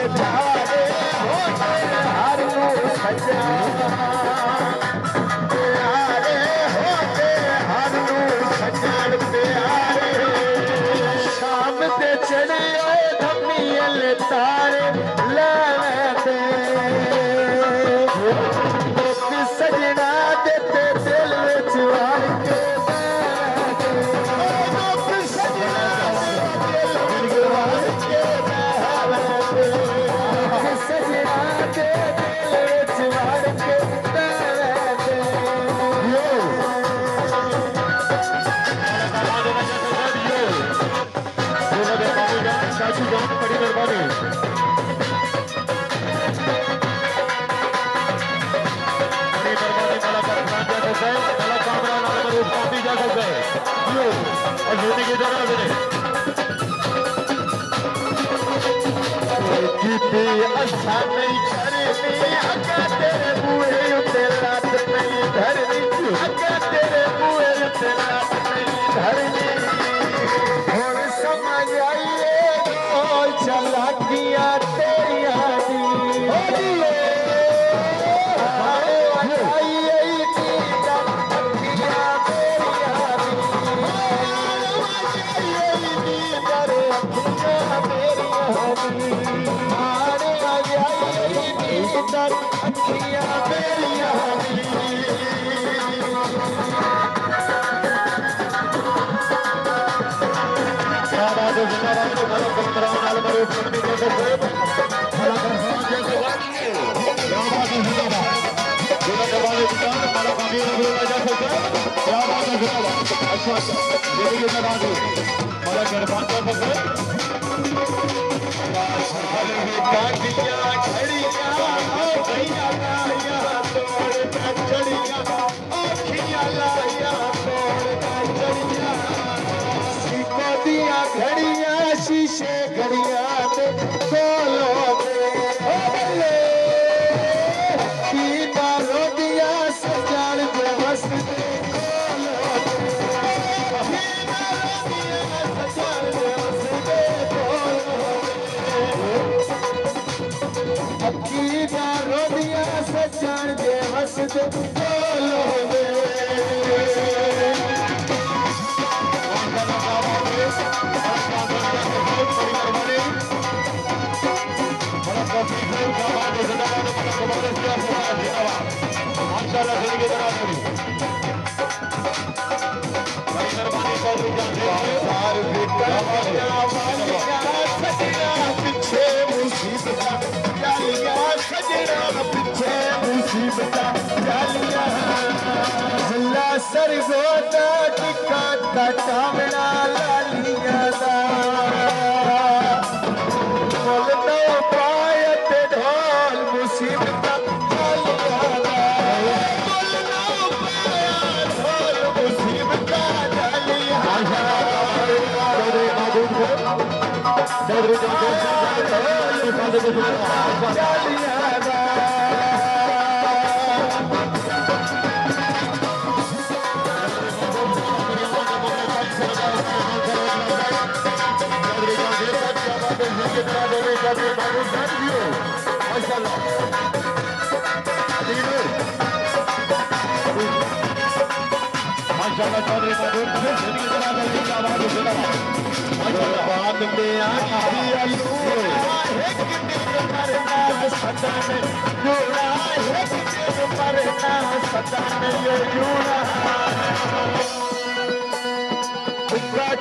प्यारे होते हर सजा प्यारे होते हर सजन प्यारे शाम ते चढ़े धमियल तारे लैते सजना देते दिल विच वार के बड़ी मेहरबानी अच्छा नहीं करनी अगर तेरे बुए उते लात नहीं धरनी अगर तेरे बुए उते लात नहीं धरनी हुण समझ आइए चलाकियां तेरिया घड़िया शीशे घड़िया सजन दे हसद पीछे मुसीबत जिला सरगोदा टिका टावड़ा लालिया ढोल तो पायत ढोल मुसीबत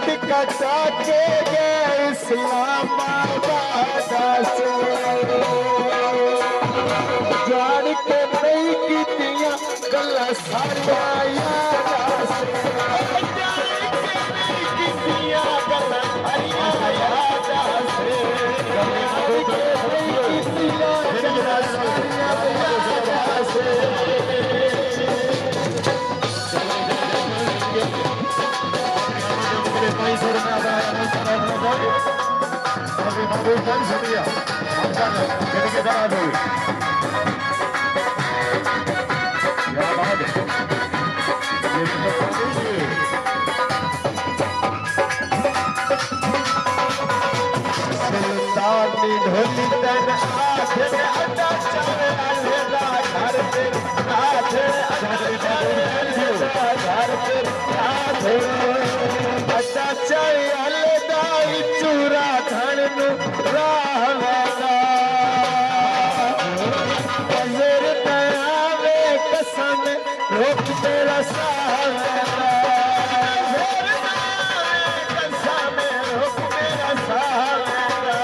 टिका के गए इस्लामाबाद से जान के नहीं कीतियां गल्ला सारिया याद से ढोली तन आठ में अड्डा चावे अलदा घर पे आठ अड्डा चावे अलदा घर पे आठ अड्डा चावे अलदा चूरा धन नु राह वाला नजर तयावे कसम रोक तेरा सावला कसम रोक तेरा सावला